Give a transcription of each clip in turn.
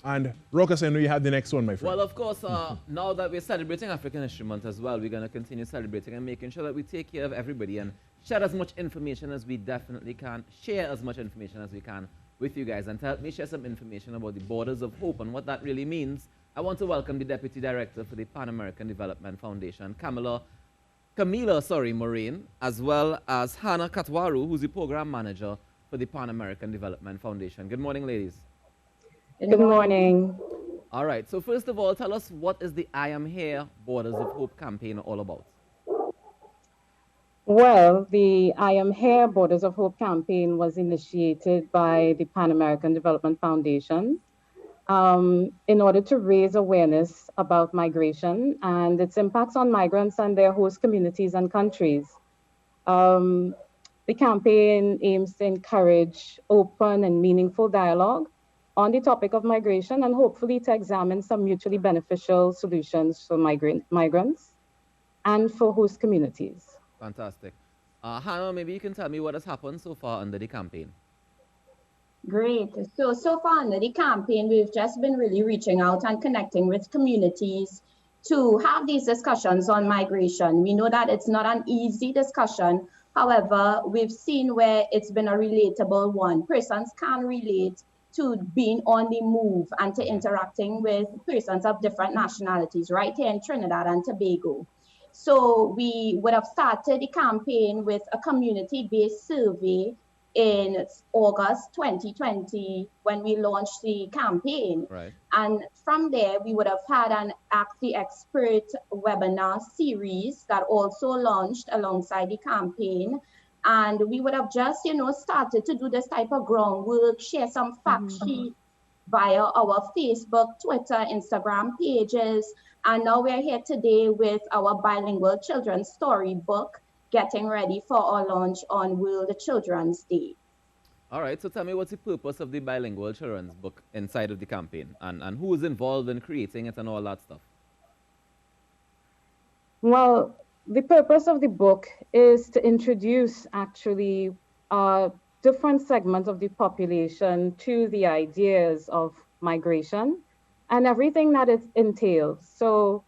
And Rokas, I know you have the next one, my friend. Well, of course, now that we're celebrating African History Month as well, we're going to continue celebrating and making sure that we take care of everybody and share as much information as we definitely can, share as much information as we can with you guys. And to help me share some information about the Borders of Hope and what that really means, I want to welcome the Deputy Director for the Pan American Development Foundation, Camila Moraine, as well as Hannah Katwaru, who's the Program Manager for the Pan American Development Foundation. Good morning, ladies. Good morning. All right, so first of all, tell us, what is the I Am Here Borders of Hope campaign all about? Well, the I Am Here Borders of Hope campaign was initiated by the Pan American Development Foundation in order to raise awareness about migration and its impacts on migrants and their host communities and countries. The campaign aims to encourage open and meaningful dialogue on the topic of migration and hopefully to examine some mutually beneficial solutions for migrants and for host communities. Fantastic. Hannah, maybe you can tell me what has happened so far under the campaign. Great. So far under the campaign, we've just been really reaching out and connecting with communities to have these discussions on migration. We know that it's not an easy discussion. However, we've seen where it's been a relatable one. Persons can relate to being on the move and to interacting with persons of different nationalities right here in Trinidad and Tobago. So we would have started the campaign with a community-based survey in August 2020 when we launched the campaign. Right. And from there, we would have had an Ask the Expert webinar series that also launched alongside the campaign. And we would have just, started to do this type of groundwork, share some fact sheet via our Facebook, Twitter, Instagram pages. And now we're here today with our bilingual children's storybook, getting ready for our launch on World Children's Day. All right, so tell me, what's the purpose of the bilingual children's book inside of the campaign, and who is involved in creating it and all that stuff? Well, the purpose of the book is to introduce actually different segments of the population to the ideas of migration and everything that it entails. So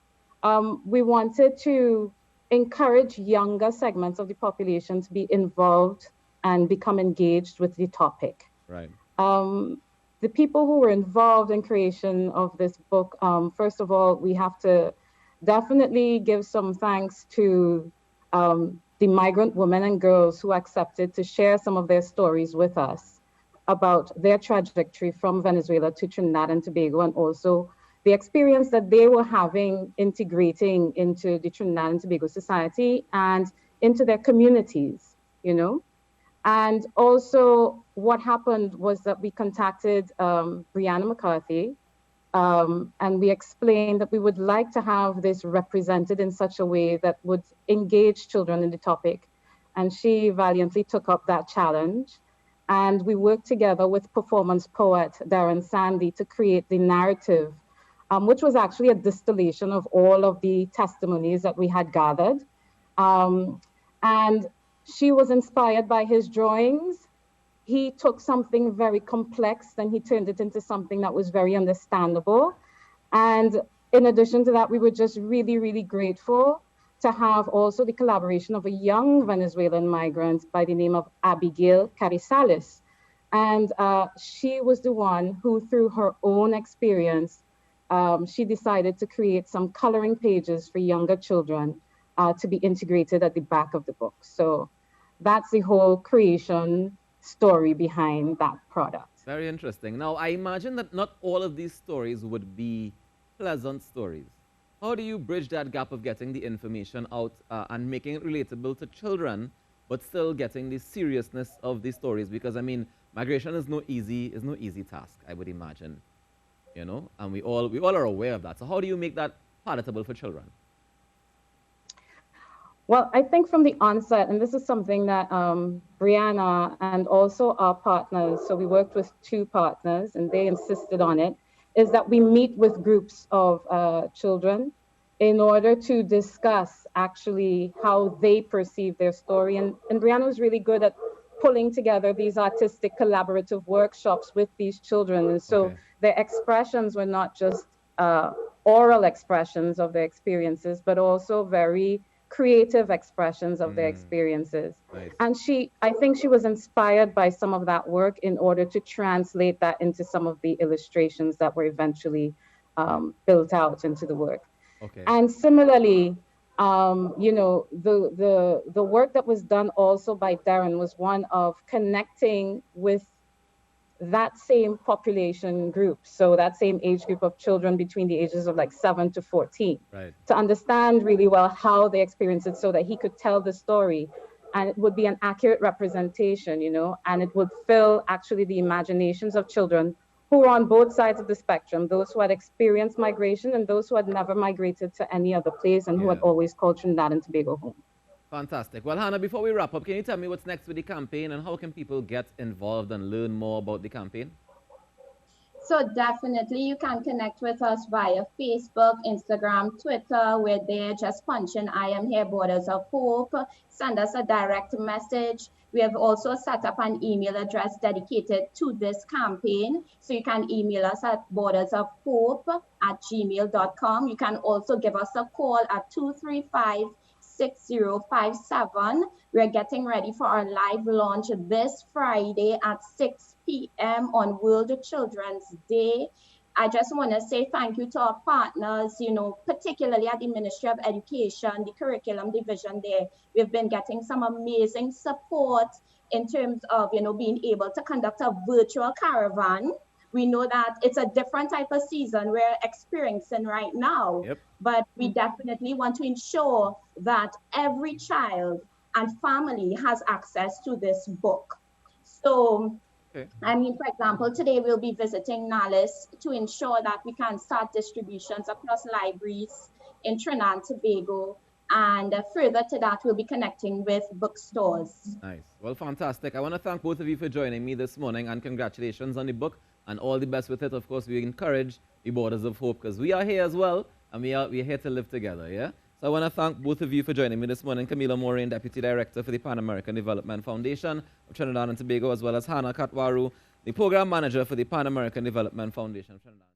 we wanted to encourage younger segments of the population to be involved and become engaged with the topic. Right. The people who were involved in creation of this book, first of all, we have to definitely give some thanks to the migrant women and girls who accepted to share some of their stories with us about their trajectory from Venezuela to Trinidad and Tobago, and also the experience that they were having integrating into the Trinidad and Tobago society and into their communities, And also what happened was that we contacted Brianna McCarthy, and we explained that we would like to have this represented in such a way that would engage children in the topic. And she valiantly took up that challenge. And we worked together with performance poet Darren Sandy to create the narrative, which was actually a distillation of all of the testimonies that we had gathered. And she was inspired by his drawings. He took something very complex and he turned it into something that was very understandable. And in addition to that, we were just really, really grateful to have also the collaboration of a young Venezuelan migrant by the name of Abigail Carrizales. And she was the one who, through her own experience, she decided to create some coloring pages for younger children to be integrated at the back of the book. So that's the whole creation story behind that product. Very interesting. Now, I imagine that not all of these stories would be pleasant stories. How do you bridge that gap of getting the information out and making it relatable to children, but still getting the seriousness of these stories? Because, I mean, migration is no easy task, I would imagine, and we all are aware of that. So how do you make that palatable for children? Well, I think from the onset, and this is something that Brianna and also our partners, so we worked with 2 partners and they insisted on it, is that we meet with groups of children in order to discuss actually how they perceive their story. And Brianna was really good at pulling together these artistic collaborative workshops with these children. And so their expressions were not just oral expressions of their experiences, but also very creative expressions of their experiences. Nice. And I think she was inspired by some of that work in order to translate that into some of the illustrations that were eventually built out into the work. Okay. And similarly, you know, the work that was done also by Darren was one of connecting with that same population group, so that same age group of children between the ages of like 7 to 14, right, to understand really well how they experience it, so that he could tell the story and it would be an accurate representation, you know, and it would fill actually the imaginations of children who were on both sides of the spectrum, those who had experienced migration and those who had never migrated to any other place and who had always called Trinidad and Tobago home. Fantastic. Well, Hannah, before we wrap up, can you tell me what's next with the campaign and how can people get involved and learn more about the campaign? So definitely you can connect with us via Facebook, Instagram, Twitter. We're there. Just punch in I am here, Borders of Hope. Send us a direct message. We have also set up an email address dedicated to this campaign. So you can email us at bordersofhope@gmail.com. You can also give us a call at 235-6057. We're getting ready for our live launch this Friday at 6 p.m. on World Children's Day. I just want to say thank you to our partners, you know, particularly at the Ministry of Education, the curriculum division there. We've been getting some amazing support in terms of, you know, being able to conduct a virtual caravan. We know that it's a different type of season we're experiencing right now, but we definitely want to ensure that every child and family has access to this book. So, I mean, for example, today we'll be visiting Nalis to ensure that we can start distributions across libraries in Trinidad and Tobago. And further to that, we'll be connecting with bookstores. Nice. Well, fantastic. I want to thank both of you for joining me this morning, and congratulations on the book and all the best with it. Of course, we encourage the Borders of Hope because we are here as well, and we're here to live together, yeah? So I want to thank both of you for joining me this morning. Camila Moraine, Deputy Director for the Pan American Development Foundation of Trinidad and Tobago, as well as Hannah Katwaru, the Program Manager for the Pan American Development Foundation of Trinidad.